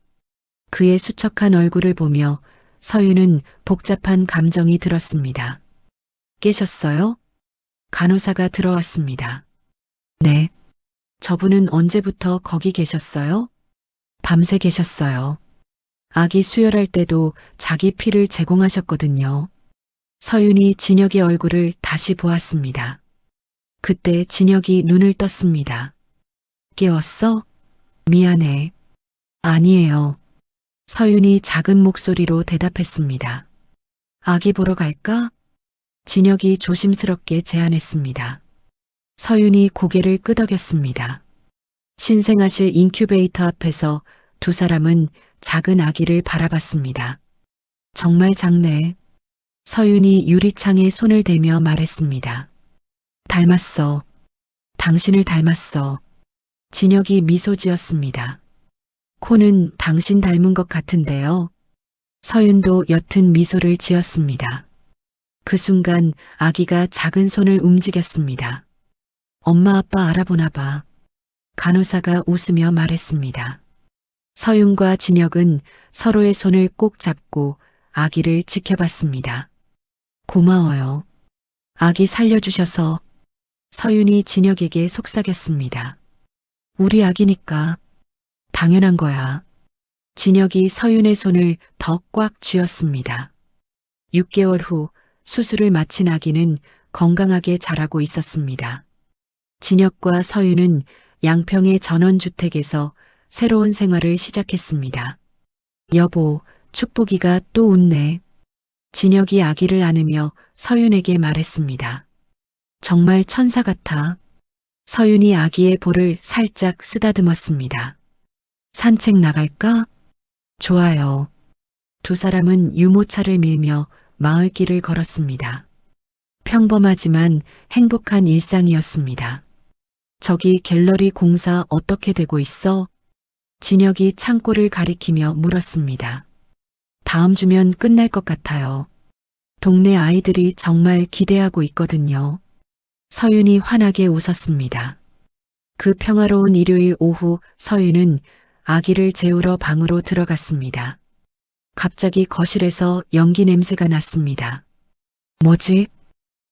그의 수척한 얼굴을 보며 서윤은 복잡한 감정이 들었습니다. 깨셨어요? 간호사가 들어왔습니다. 네. 저분은 언제부터 거기 계셨어요? 밤새 계셨어요. 아기 수혈할 때도 자기 피를 제공하셨거든요. 서윤이 진혁의 얼굴을 다시 보았습니다. 그때 진혁이 눈을 떴습니다. 깨웠어? 미안해. 아니에요. 서윤이 작은 목소리로 대답했습니다. 아기 보러 갈까? 진혁이 조심스럽게 제안했습니다. 서윤이 고개를 끄덕였습니다. 신생아실 인큐베이터 앞에서 두 사람은 작은 아기를 바라봤습니다. 정말 작네. 서윤이 유리창에 손을 대며 말했습니다. 닮았어. 당신을 닮았어. 진혁이 미소 지었습니다. 코는 당신 닮은 것 같은데요. 서윤도 옅은 미소를 지었습니다. 그 순간 아기가 작은 손을 움직였습니다. 엄마 아빠 알아보나 봐. 간호사가 웃으며 말했습니다. 서윤과 진혁은 서로의 손을 꼭 잡고 아기를 지켜봤습니다. 고마워요. 아기 살려주셔서. 서윤이 진혁에게 속삭였습니다. 우리 아기니까. 당연한 거야. 진혁이 서윤의 손을 더 꽉 쥐었습니다. 6개월 후 수술을 마친 아기는 건강하게 자라고 있었습니다. 진혁과 서윤은 양평의 전원주택에서 새로운 생활을 시작했습니다. 여보, 축복이가 또 웃네. 진혁이 아기를 안으며 서윤에게 말했습니다. 정말 천사 같아. 서윤이 아기의 볼을 살짝 쓰다듬었습니다. 산책 나갈까? 좋아요. 두 사람은 유모차를 밀며 마을길을 걸었습니다. 평범하지만 행복한 일상이었습니다. 저기 갤러리 공사 어떻게 되고 있어? 진혁이 창고를 가리키며 물었습니다. 다음 주면 끝날 것 같아요. 동네 아이들이 정말 기대하고 있거든요. 서윤이 환하게 웃었습니다. 그 평화로운 일요일 오후 서윤은 아기를 재우러 방으로 들어갔습니다. 갑자기 거실에서 연기 냄새가 났습니다. 뭐지?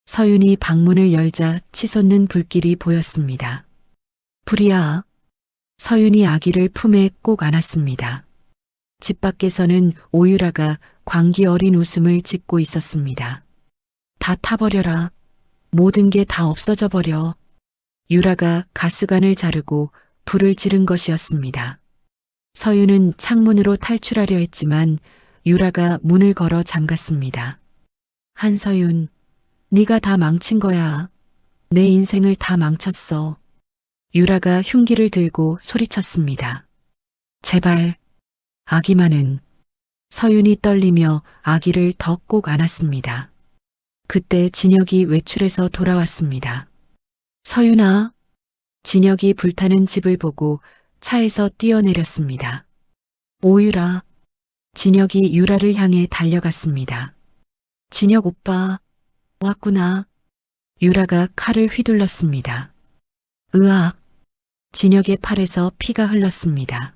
서윤이 방문을 열자 치솟는 불길이 보였습니다. 불이야. 서윤이 아기를 품에 꼭 안았습니다. 집 밖에서는 오유라가 광기 어린 웃음을 짓고 있었습니다. 다 타버려라. 모든 게 다 없어져 버려. 유라가 가스관을 자르고 불을 지른 것이었습니다. 서윤은 창문으로 탈출하려 했지만 유라가 문을 걸어 잠갔습니다. 한서윤, 네가 다 망친 거야. 내 인생을 다 망쳤어. 유라가 흉기를 들고 소리쳤습니다. 제발. 아기만은. 서윤이 떨리며 아기를 더 꼭 안았습니다. 그때 진혁이 외출해서 돌아왔습니다. 서윤아. 진혁이 불타는 집을 보고 차에서 뛰어내렸습니다. 오유라. 진혁이 유라를 향해 달려갔습니다. 진혁 오빠. 왔구나. 유라가 칼을 휘둘렀습니다. 으악. 진혁의 팔에서 피가 흘렀습니다.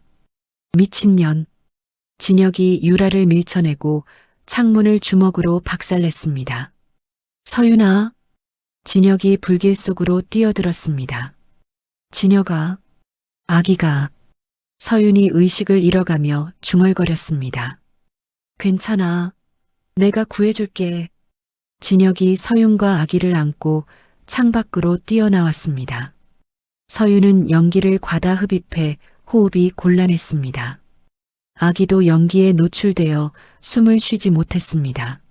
미친년. 진혁이 유라를 밀쳐내고 창문을 주먹으로 박살냈습니다. 서윤아. 진혁이 불길 속으로 뛰어들었습니다. 진혁아. 아기가. 서윤이 의식을 잃어가며 중얼거렸습니다. 괜찮아. 내가 구해줄게. 진혁이 서윤과 아기를 안고 창밖으로 뛰어나왔습니다. 서윤은 연기를 과다 흡입해 호흡이 곤란했습니다. 아기도 연기에 노출되어 숨을 쉬지 못했습니다.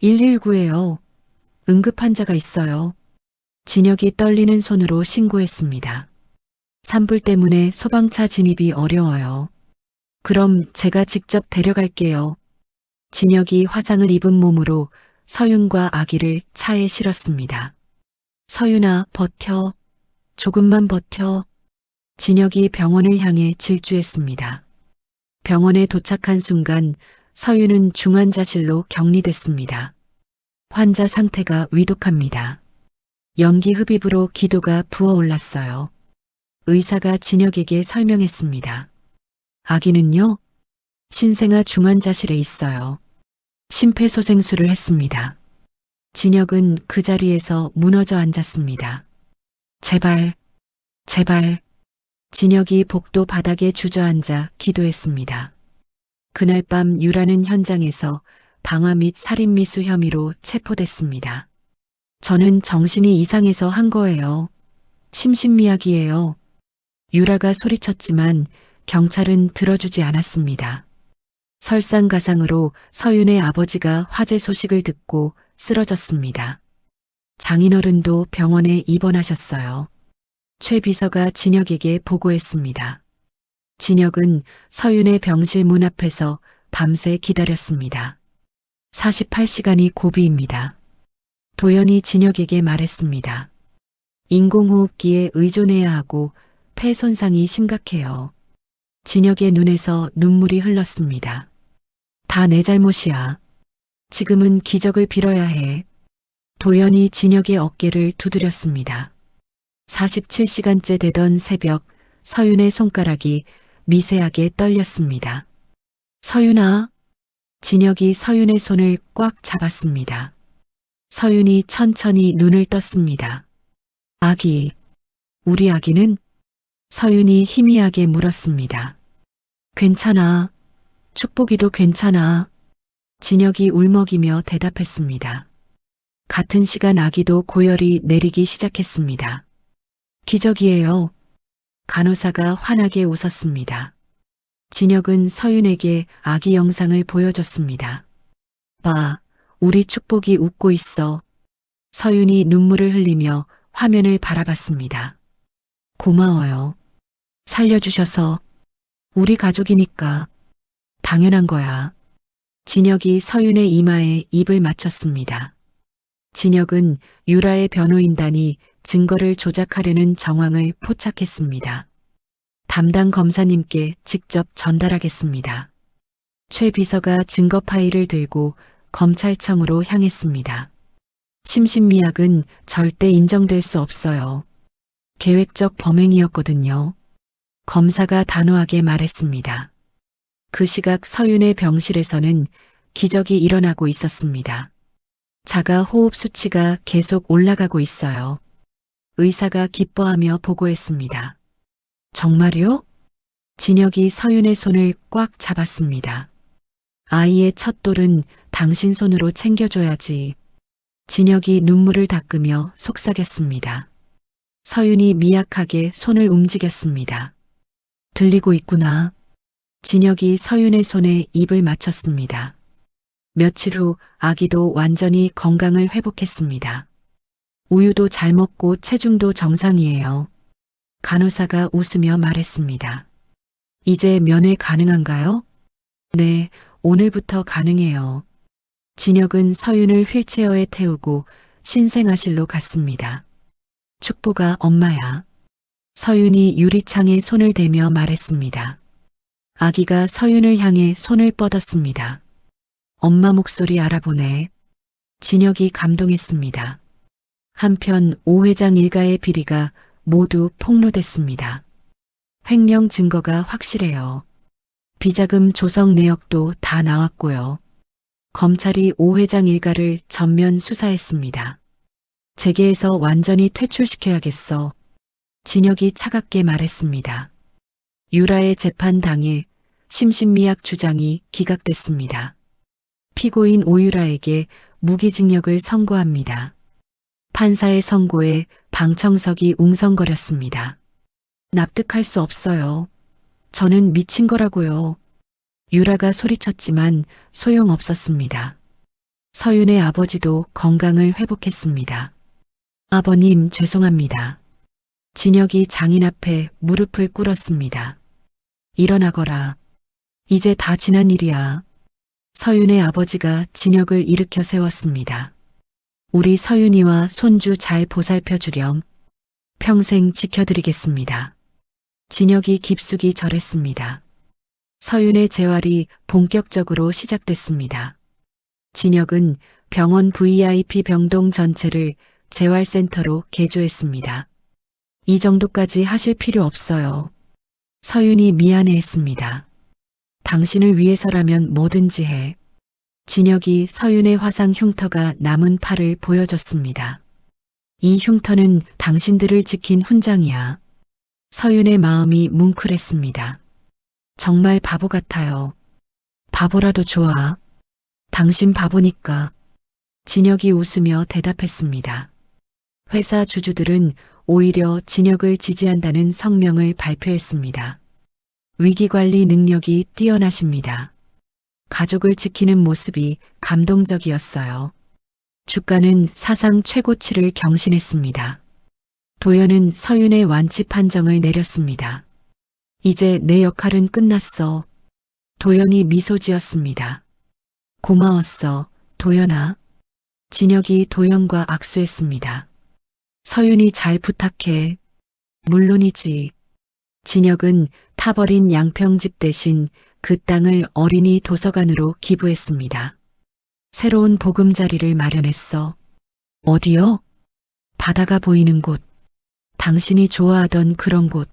119예요. 응급환자가 있어요. 진혁이 떨리는 손으로 신고했습니다. 산불 때문에 소방차 진입이 어려워요. 그럼 제가 직접 데려갈게요. 진혁이 화상을 입은 몸으로 서윤과 아기를 차에 실었습니다. 서윤아, 버텨. 조금만 버텨. 진혁이 병원을 향해 질주했습니다. 병원에 도착한 순간 서윤은 중환자실로 격리됐습니다. 환자 상태가 위독합니다. 연기 흡입으로 기도가 부어올랐어요. 의사가 진혁에게 설명했습니다. 아기는요? 신생아 중환자실에 있어요. 심폐소생술을 했습니다. 진혁은 그 자리에서 무너져 앉았습니다. 제발, 제발. 진혁이 복도 바닥에 주저앉아 기도했습니다. 그날 밤 유라는 현장에서 방화 및 살인미수 혐의로 체포됐습니다. 저는 정신이 이상해서 한 거예요. 심신미약이에요. 유라가 소리쳤지만 경찰은 들어주지 않았습니다. 설상가상으로 서윤의 아버지가 화재 소식을 듣고 쓰러졌습니다. 장인어른도 병원에 입원하셨어요. 최 비서가 진혁에게 보고했습니다. 진혁은 서윤의 병실 문 앞에서 밤새 기다렸습니다. 48시간이 고비입니다. 도연이 진혁에게 말했습니다. 인공호흡기에 의존해야 하고 폐 손상이 심각해요. 진혁의 눈에서 눈물이 흘렀습니다. 다 내 잘못이야. 지금은 기적을 빌어야 해. 도연이 진혁의 어깨를 두드렸습니다. 47시간째 되던 새벽, 서윤의 손가락이 미세하게 떨렸습니다. 서윤아. 진혁이 서윤의 손을 꽉 잡았습니다. 서윤이 천천히 눈을 떴습니다. 아기, 우리 아기는? 서윤이 희미하게 물었습니다. 괜찮아. 축복이도 괜찮아. 진혁이 울먹이며 대답했습니다. 같은 시간 아기도 고열이 내리기 시작했습니다. 기적이에요. 간호사가 환하게 웃었습니다. 진혁은 서윤에게 아기 영상을 보여줬습니다. 봐, 우리 축복이 웃고 있어. 서윤이 눈물을 흘리며 화면을 바라봤습니다. 고마워요. 살려주셔서. 우리 가족이니까. 당연한 거야. 진혁이 서윤의 이마에 입을 맞췄습니다. 진혁은 유라의 변호인단이 증거를 조작하려는 정황을 포착했습니다. 담당 검사님께 직접 전달하겠습니다. 최 비서가 증거 파일을 들고 검찰청으로 향했습니다. 심신미약은 절대 인정될 수 없어요. 계획적 범행이었거든요. 검사가 단호하게 말했습니다. 그 시각 서윤의 병실에서는 기적이 일어나고 있었습니다. 자가 호흡 수치가 계속 올라가고 있어요. 의사가 기뻐하며 보고했습니다. 정말요? 진혁이 서윤의 손을 꽉 잡았습니다. 아이의 첫 돌은 당신 손으로 챙겨줘야지. 진혁이 눈물을 닦으며 속삭였습니다. 서윤이 미약하게 손을 움직였습니다. 들리고 있구나. 진혁이 서윤의 손에 입을 맞췄습니다. 며칠 후 아기도 완전히 건강을 회복했습니다. 우유도 잘 먹고 체중도 정상이에요. 간호사가 웃으며 말했습니다. 이제 면회 가능한가요? 네, 오늘부터 가능해요. 진혁은 서윤을 휠체어에 태우고 신생아실로 갔습니다. 축복아, 엄마야. 서윤이 유리창에 손을 대며 말했습니다. 아기가 서윤을 향해 손을 뻗었습니다. 엄마 목소리 알아보네. 진혁이 감동했습니다. 한편 오 회장 일가의 비리가 모두 폭로됐습니다. 횡령 증거가 확실해요. 비자금 조성 내역도 다 나왔고요. 검찰이 오 회장 일가를 전면 수사했습니다. 재계에서 완전히 퇴출시켜야겠어. 진혁이 차갑게 말했습니다. 유라의 재판 당일 심신미약 주장이 기각됐습니다. 피고인 오유라에게 무기징역을 선고합니다. 판사의 선고에 방청석이 웅성거렸습니다. 납득할 수 없어요. 저는 미친 거라고요. 유라가 소리쳤지만 소용없었습니다. 서윤의 아버지도 건강을 회복했습니다. 아버님, 죄송합니다. 진혁이 장인 앞에 무릎을 꿇었습니다. 일어나거라. 이제 다 지난 일이야. 서윤의 아버지가 진혁을 일으켜 세웠습니다. 우리 서윤이와 손주 잘 보살펴 주렴. 평생 지켜드리겠습니다. 진혁이 깊숙이 절했습니다. 서윤의 재활이 본격적으로 시작됐습니다. 진혁은 병원 VIP 병동 전체를 재활센터로 개조했습니다. 이 정도까지 하실 필요 없어요. 서윤이 미안해했습니다. 당신을 위해서라면 뭐든지 해. 진혁이 서윤의 화상 흉터가 남은 팔을 보여줬습니다. 이 흉터는 당신들을 지킨 훈장이야. 서윤의 마음이 뭉클했습니다. 정말 바보 같아요. 바보라도 좋아. 당신 바보니까. 진혁이 웃으며 대답했습니다. 회사 주주들은 오히려 진혁을 지지한다는 성명을 발표했습니다. 위기관리 능력이 뛰어나십니다. 가족을 지키는 모습이 감동적이었어요. 주가는 사상 최고치를 경신했습니다. 도연은 서윤의 완치 판정을 내렸습니다. 이제 내 역할은 끝났어. 도연이 미소 지었습니다. 고마웠어, 도연아. 진혁이 도연과 악수했습니다. 서윤이 잘 부탁해. 물론이지. 진혁은 타버린 양평집 대신 그 땅을 어린이 도서관으로 기부했습니다. 새로운 보금자리를 마련했어. 어디요? 바다가 보이는 곳. 당신이 좋아하던 그런 곳.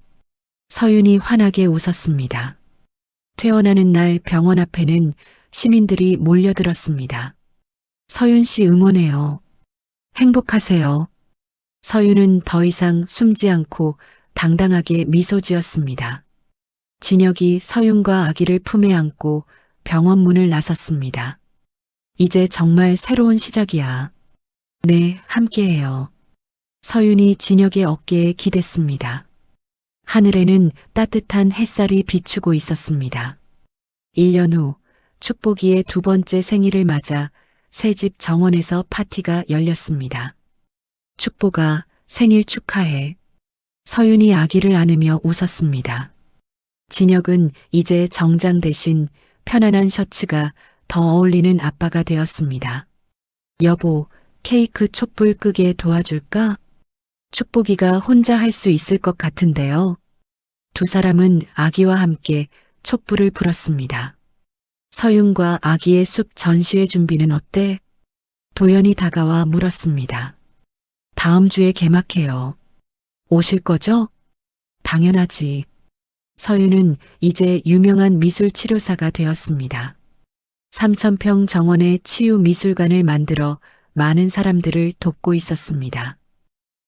서윤이 환하게 웃었습니다. 퇴원하는 날 병원 앞에는 시민들이 몰려들었습니다. 서윤 씨 응원해요. 행복하세요. 서윤은 더 이상 숨지 않고 당당하게 미소 지었습니다. 진혁이 서윤과 아기를 품에 안고 병원 문을 나섰습니다. 이제 정말 새로운 시작이야. 네, 함께해요. 서윤이 진혁의 어깨에 기댔습니다. 하늘에는 따뜻한 햇살이 비추고 있었습니다. 1년 후 축복이의 두 번째 생일을 맞아 새집 정원에서 파티가 열렸습니다. 축복아, 생일 축하해. 서윤이 아기를 안으며 웃었습니다. 진혁은 이제 정장 대신 편안한 셔츠가 더 어울리는 아빠가 되었습니다. 여보, 케이크 촛불 끄게 도와줄까? 축복이가 혼자 할 수 있을 것 같은데요. 두 사람은 아기와 함께 촛불을 불었습니다. 서윤과 아기의 숲 전시회 준비는 어때? 도연이 다가와 물었습니다. 다음 주에 개막해요. 오실 거죠? 당연하지. 서윤은 이제 유명한 미술치료사가 되었습니다. 3,000평 정원의 치유미술관을 만들어 많은 사람들을 돕고 있었습니다.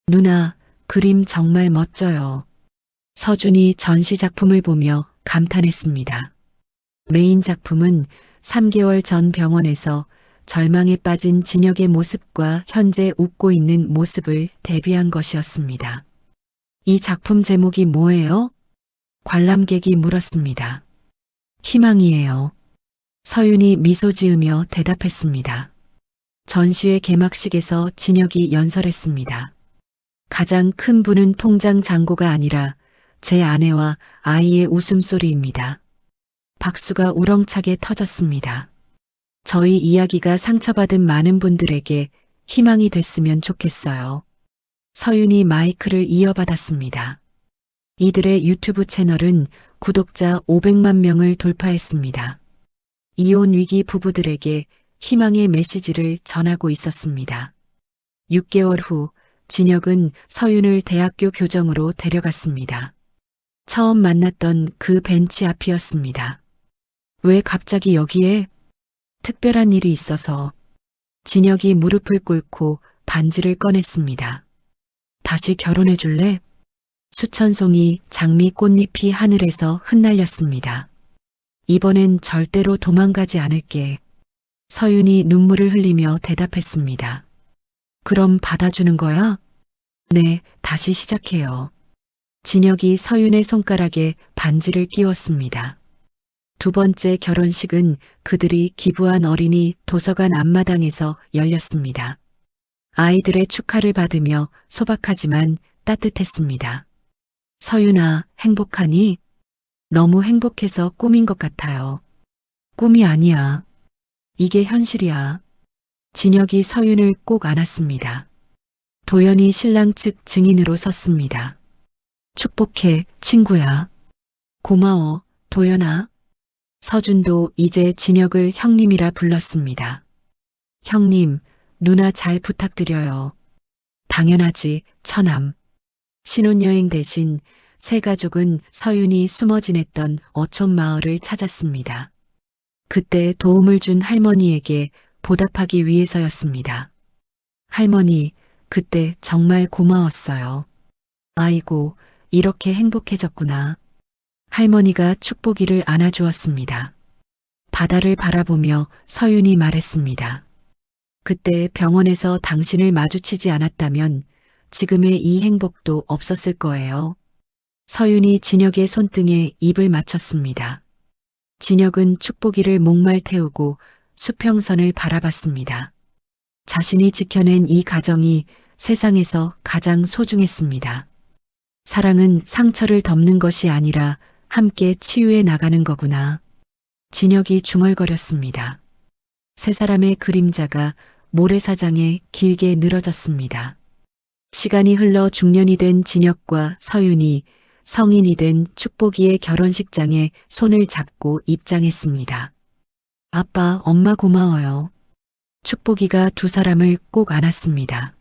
누나, 그림 정말 멋져요. 서준이 전시작품을 보며 감탄했습니다. 메인 작품은 3개월 전 병원에서 절망에 빠진 진혁의 모습과 현재 웃고 있는 모습을 대비한 것이었습니다. 이 작품 제목이 뭐예요? 관람객이 물었습니다. 희망이에요. 서윤이 미소 지으며 대답했습니다. 전시회 개막식에서 진혁이 연설했습니다. 가장 큰 분은 통장 잔고가 아니라 제 아내와 아이의 웃음소리입니다. 박수가 우렁차게 터졌습니다. 저희 이야기가 상처받은 많은 분들에게 희망이 됐으면 좋겠어요. 서윤이 마이크를 이어받았습니다. 이들의 유튜브 채널은 구독자 500만 명을 돌파했습니다. 이혼 위기 부부들에게 희망의 메시지를 전하고 있었습니다. 6개월 후 진혁은 서윤을 대학교 교정으로 데려갔습니다. 처음 만났던 그 벤치 앞이었습니다. 왜 갑자기 여기에? 특별한 일이 있어서. 진혁이 무릎을 꿇고 반지를 꺼냈습니다. 다시 결혼해 줄래? 수천 송이 장미 꽃잎이 하늘에서 흩날렸습니다. 이번엔 절대로 도망가지 않을게. 서윤이 눈물을 흘리며 대답했습니다. 그럼 받아주는 거야? 네, 다시 시작해요. 진혁이 서윤의 손가락에 반지를 끼웠습니다. 두 번째 결혼식은 그들이 기부한 어린이 도서관 앞마당에서 열렸습니다. 아이들의 축하를 받으며 소박하지만 따뜻했습니다. 서윤아, 행복하니? 너무 행복해서 꿈인 것 같아요. 꿈이 아니야. 이게 현실이야. 진혁이 서윤을 꼭 안았습니다. 도연이 신랑 측 증인으로 섰습니다. 축복해, 친구야. 고마워, 도연아. 서준도 이제 진혁을 형님이라 불렀습니다. 형님, 누나 잘 부탁드려요. 당연하지, 처남. 신혼여행 대신 세 가족은 서윤이 숨어 지냈던 어촌 마을을 찾았습니다. 그때 도움을 준 할머니에게 보답하기 위해서였습니다. 할머니, 그때 정말 고마웠어요. 아이고, 이렇게 행복해졌구나. 할머니가 축복이를 안아주었습니다. 바다를 바라보며 서윤이 말했습니다. 그때 병원에서 당신을 마주치지 않았다면 지금의 이 행복도 없었을 거예요. 서윤이 진혁의 손등에 입을 맞췄습니다. 진혁은 축복이를 목말 태우고 수평선을 바라봤습니다. 자신이 지켜낸 이 가정이 세상에서 가장 소중했습니다. 사랑은 상처를 덮는 것이 아니라 함께 치유해 나가는 거구나. 진혁이 중얼거렸습니다. 세 사람의 그림자가 모래사장에 길게 늘어졌습니다. 시간이 흘러 중년이 된 진혁과 서윤이 성인이 된 축복이의 결혼식장에 손을 잡고 입장했습니다. 아빠, 엄마 고마워요. 축복이가 두 사람을 꼭 안았습니다.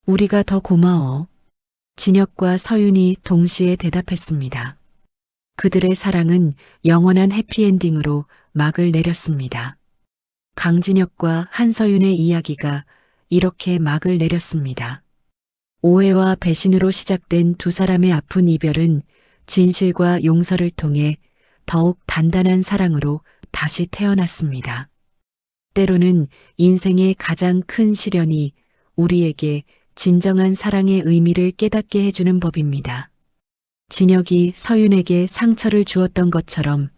우리가 더 고마워. 진혁과 서윤이 동시에 대답했습니다. 그들의 사랑은 영원한 해피엔딩으로 막을 내렸습니다. 강진혁과 한서윤의 이야기가 이렇게 막을 내렸습니다. 오해와 배신으로 시작된 두 사람의 아픈 이별은 진실과 용서를 통해 더욱 단단한 사랑으로 다시 태어났습니다. 때로는 인생의 가장 큰 시련이 우리에게 진정한 사랑의 의미를 깨닫게 해주는 법입니다. 진혁이 서윤에게 상처를 주었던 것처럼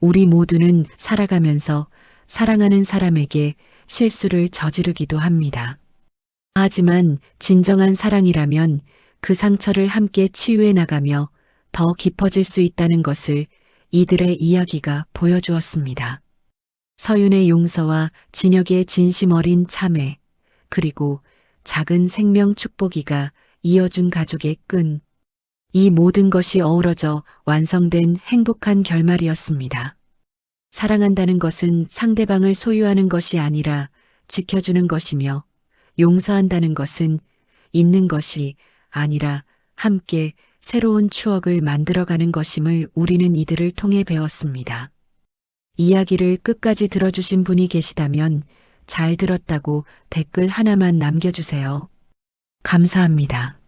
우리 모두는 살아가면서 사랑하는 사람에게 실수를 저지르기도 합니다. 하지만 진정한 사랑이라면 그 상처를 함께 치유해 나가며 더 깊어질 수 있다는 것을 이들의 이야기가 보여주었습니다. 서윤의 용서와 진혁의 진심 어린 참회, 그리고 작은 생명 축복이가 이어준 가족의 끈. 이 모든 것이 어우러져 완성된 행복한 결말이었습니다. 사랑한다는 것은 상대방을 소유하는 것이 아니라 지켜주는 것이며, 용서한다는 것은 잊는 것이 아니라 함께 새로운 추억을 만들어가는 것임을 우리는 이들을 통해 배웠습니다. 이야기를 끝까지 들어주신 분이 계시다면 잘 들었다고 댓글 하나만 남겨주세요. 감사합니다.